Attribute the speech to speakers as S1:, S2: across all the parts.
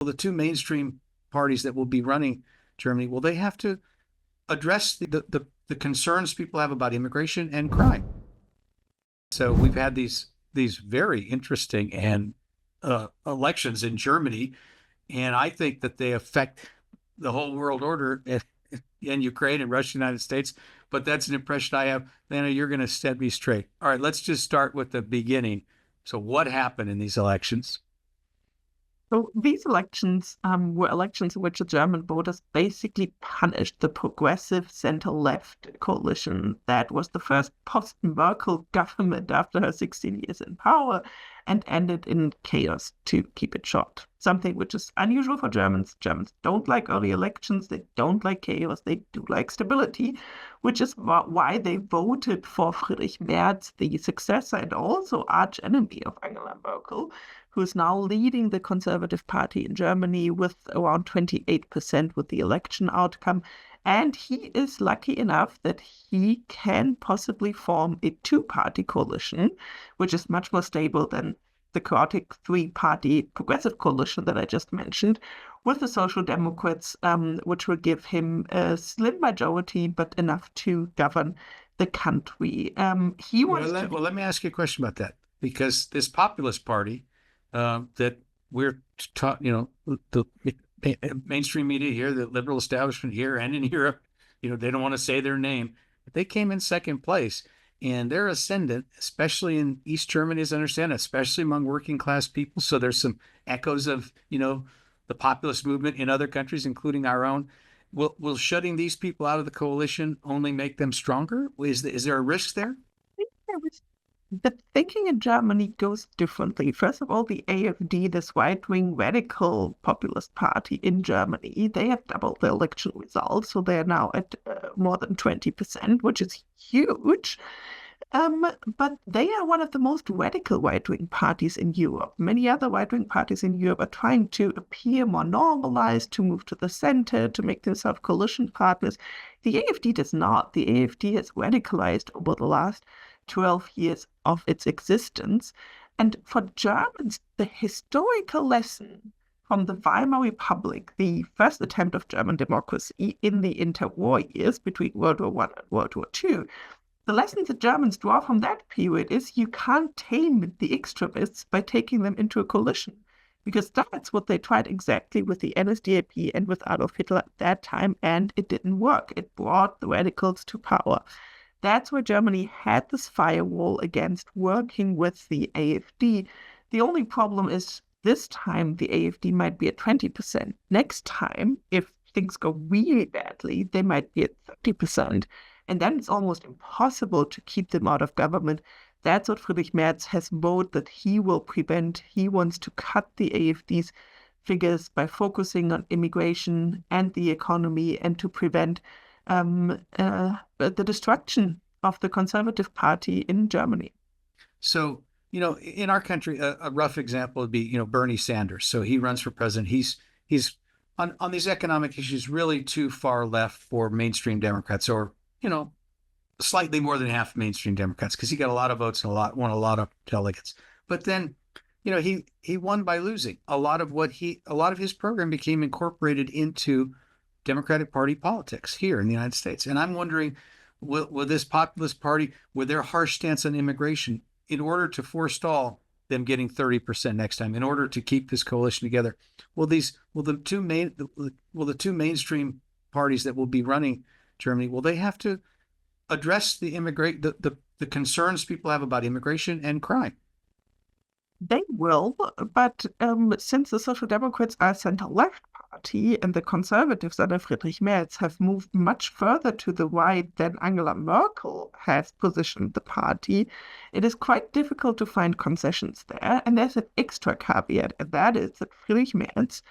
S1: The two mainstream parties that will be running Germany, will they have to address the concerns people have about immigration and crime? So we've had these very interesting and elections in Germany, and I think that they affect the whole world order in Ukraine and Russia, United States. But that's an impression I have. Lana, you're going to set me straight. All right, let's just start with the beginning. So what happened in these elections?
S2: So these elections were elections in which the German voters basically punished the progressive center-left coalition that was the first post-Merkel government after her 16 years in power and ended in chaos, to keep it short. Something which is unusual for Germans. Germans don't like early elections, they don't like chaos, they do like stability, which is why they voted for Friedrich Merz, the successor and also arch enemy of Angela Merkel, who is now leading the Conservative Party in Germany with around 28% with the election outcome. And he is lucky enough that he can possibly form a two-party coalition, which is much more stable than the chaotic three-party progressive coalition that I just mentioned, with the Social Democrats, which will give him a slim majority, but enough to govern the country.
S1: Let me ask you a question about that, because this populist party that we're taught, the mainstream media here, the liberal establishment here and in Europe, they don't want to say their name, but they came in second place, and they're ascendant, especially in East Germany, as I understand, especially among working class people. So there's some echoes of, the populist movement in other countries, including our own. Will shutting these people out of the coalition only make them stronger? Is there a risk there?
S2: The thinking in Germany goes differently. First of all, the AfD, this right-wing radical populist party in Germany, they have doubled the election results, so they're now at more than 20%, which is huge. But they are one of the most radical right-wing parties in Europe. Many other right-wing parties in Europe are trying to appear more normalized, to move to the center, to make themselves coalition partners. The AfD does not. The AfD has radicalized over the last 12 years of its existence. And for Germans, the historical lesson from the Weimar Republic, the first attempt of German democracy in the interwar years between World War I and World War II, the lesson the Germans draw from that period is you can't tame the extremists by taking them into a coalition, because that's what they tried exactly with the NSDAP and with Adolf Hitler at that time, and it didn't work. It brought the radicals to power. That's where Germany had this firewall against working with the AfD. The only problem is this time the AfD might be at 20%. Next time, if things go really badly, they might be at 30%. And then it's almost impossible to keep them out of government. That's what Friedrich Merz has vowed that he will prevent. He wants to cut the AfD's figures by focusing on immigration and the economy, and to prevent the destruction of the Conservative Party in Germany.
S1: So, in our country, a rough example would be, Bernie Sanders. So he runs for president. He's on these economic issues really too far left for mainstream Democrats, or, slightly more than half mainstream Democrats, because he got a lot of votes and won a lot of delegates. But then, he won by losing. A lot of his program became incorporated into Democratic Party politics here in the United States. And I'm wondering, will this populist party, with their harsh stance on immigration, in order to forestall them getting 30% next time, in order to keep this coalition together, will the two mainstream parties that will be running Germany, will they have to address the concerns people have about immigration and crime?
S2: They will, but since the Social Democrats are a center-left party and the Conservatives under Friedrich Merz have moved much further to the right than Angela Merkel has positioned the party, it is quite difficult to find concessions there. And there's an extra caveat, and that is that Friedrich Merz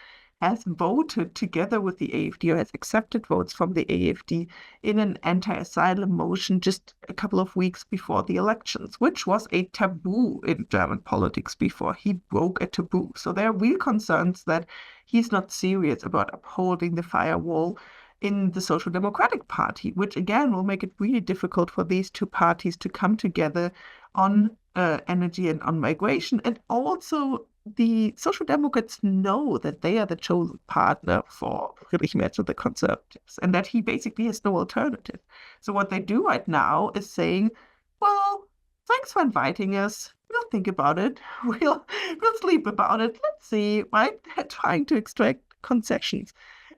S2: has voted together with the AfD, or has accepted votes from the AfD in an anti-asylum motion just a couple of weeks before the elections, which was a taboo in German politics before. He broke a taboo. So there are real concerns that he's not serious about upholding the firewall in the Social Democratic Party, which again will make it really difficult for these two parties to come together on energy and on migration, and also the Social Democrats know that they are the chosen partner for Friedrich Merz and the Conservatives, and that he basically has no alternative. So what they do right now is saying, well, thanks for inviting us. We'll think about it. We'll sleep about it. Let's see, right? They're trying to extract concessions.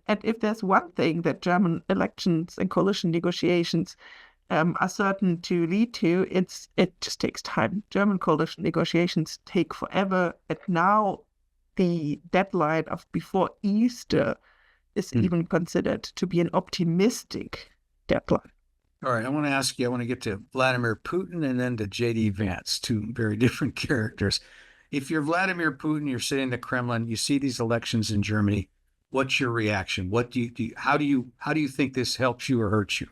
S2: And if there's one thing that German elections and coalition negotiations are certain to lead to, it just takes time. German coalition negotiations take forever. And now the deadline of before Easter is even considered to be an optimistic deadline.
S1: All right, I want to get to Vladimir Putin and then to J.D. Vance, two very different characters. If you're Vladimir Putin, you're sitting in the Kremlin, you see these elections in Germany, what's your reaction? How do you think this helps you or hurts you?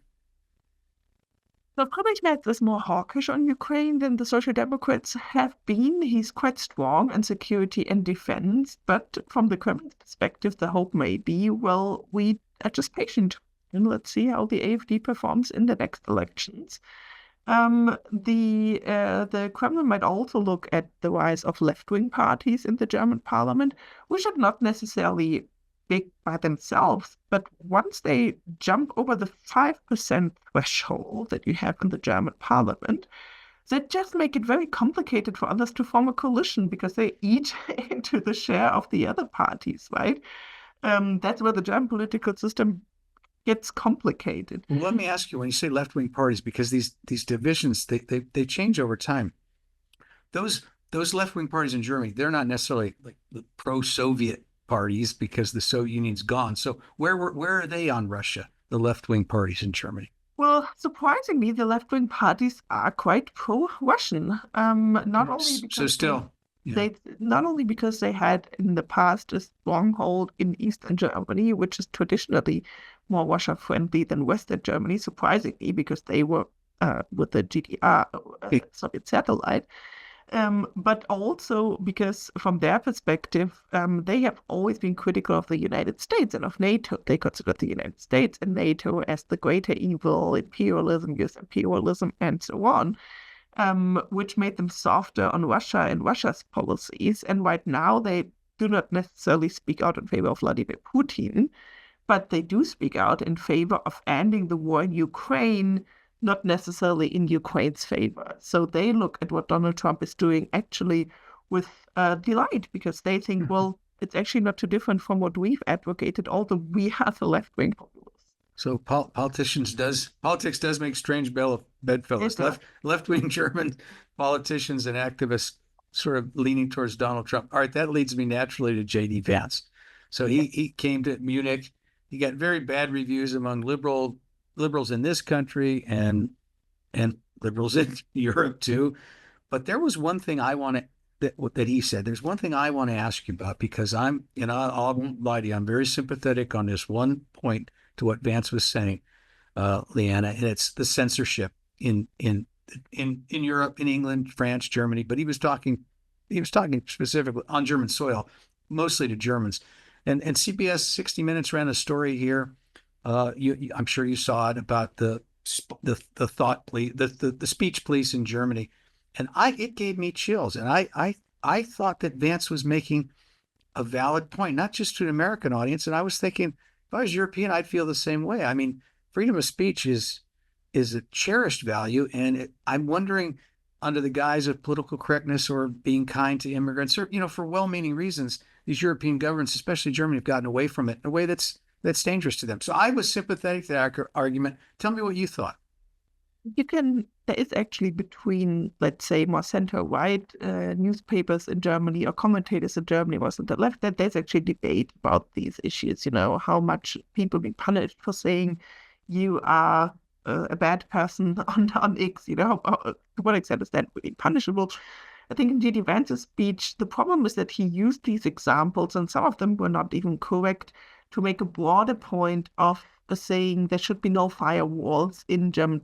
S2: So Friedrich Merz is more hawkish on Ukraine than the Social Democrats have been. He's quite strong on security and defense, but from the Kremlin's perspective, the hope may be, well, we are just patient. And let's see how the AfD performs in the next elections. The Kremlin might also look at the rise of left-wing parties in the German parliament, which are not necessarily big by themselves, but once they jump over the 5% threshold that you have in the German parliament, they just make it very complicated for others to form a coalition because they eat into the share of the other parties, right? That's where the German political system gets complicated.
S1: Well, let me ask you, when you say left-wing parties, because these divisions, they change over time. Those left-wing parties in Germany, they're not necessarily like the pro-Soviet parties because the Soviet Union's gone. So where are they on Russia, the left-wing parties in Germany?
S2: Well, surprisingly, the left-wing parties are quite pro-Russian. Not only because they had in the past a stronghold in Eastern Germany, which is traditionally more Russia-friendly than Western Germany, surprisingly, because they were with the GDR, Soviet satellite. But also because from their perspective, they have always been critical of the United States and of NATO. They consider the United States and NATO as the greater evil, imperialism, US imperialism, and so on, which made them softer on Russia and Russia's policies. And right now, they do not necessarily speak out in favor of Vladimir Putin, but they do speak out in favor of ending the war in Ukraine, not necessarily in Ukraine's favor. So they look at what Donald Trump is doing actually with delight because they think, well, it's actually not too different from what we've advocated, although we have a left-wing populists.
S1: So politics does make strange bedfellows. Left-wing German politicians and activists sort of leaning towards Donald Trump. All right, that leads me naturally to J.D. Vance. So he came to Munich. He got very bad reviews among liberals in this country and liberals in Europe too. But there was one thing I want to that he said. There's one thing I want to ask you about because I won't lie to you. I'm very sympathetic on this one point to what Vance was saying, Liana, and it's the censorship in Europe, in England, France, Germany. But he was talking specifically on German soil, mostly to Germans. And CBS 60 Minutes ran a story here. I'm sure you saw it about the thought police, the speech police in Germany, and it gave me chills. And I thought that Vance was making a valid point, not just to an American audience. And I was thinking, if I was European, I'd feel the same way. I mean, freedom of speech is a cherished value, and I'm wondering, under the guise of political correctness or being kind to immigrants, or for well-meaning reasons, these European governments, especially Germany, have gotten away from it in a way that's dangerous to them. So I was sympathetic to that argument. Tell me what you thought.
S2: There is actually between, let's say, more center-right newspapers in Germany or commentators in Germany or center-left, that there's actually debate about these issues, how much people be punished for saying you are a bad person on X, to what extent is that really punishable? I think in J.D. Vance's speech, the problem is that he used these examples, and some of them were not even correct, to make a broader point of saying there should be no firewalls in German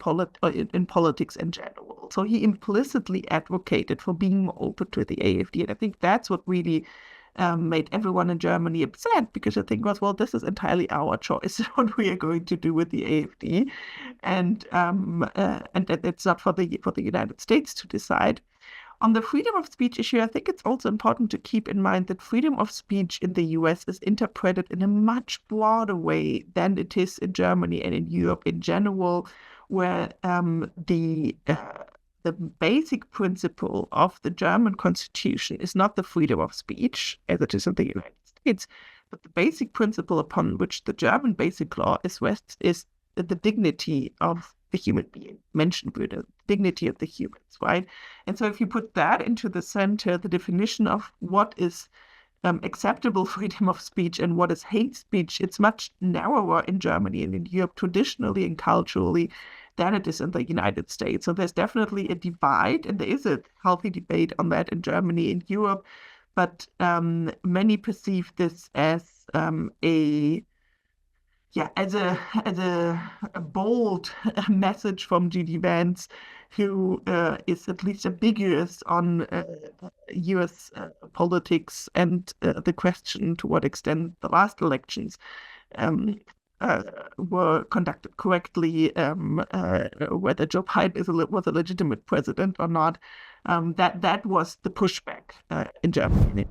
S2: in politics in general. So he implicitly advocated for being more open to the AfD. And I think that's what really made everyone in Germany upset, because I think well, this is entirely our choice what we are going to do with the AfD, and that it's not for the United States to decide. On the freedom of speech issue, I think it's also important to keep in mind that freedom of speech in the US is interpreted in a much broader way than it is in Germany and in Europe in general, where the basic principle of the German constitution is not the freedom of speech, as it is in the United States, but the basic principle upon which the German basic law is rests is the dignity of the human being, Menschenwürde, dignity of the humans, right? And so if you put that into the center, the definition of what is acceptable freedom of speech and what is hate speech, it's much narrower in Germany and in Europe traditionally and culturally than it is in the United States. So there's definitely a divide, and there is a healthy debate on that in Germany and Europe, but many perceive this as as a bold message from G.D. Vance, who is at least ambiguous on U.S. politics and the question to what extent the last elections were conducted correctly, whether Joe Biden was a legitimate president or not. That was the pushback in Germany.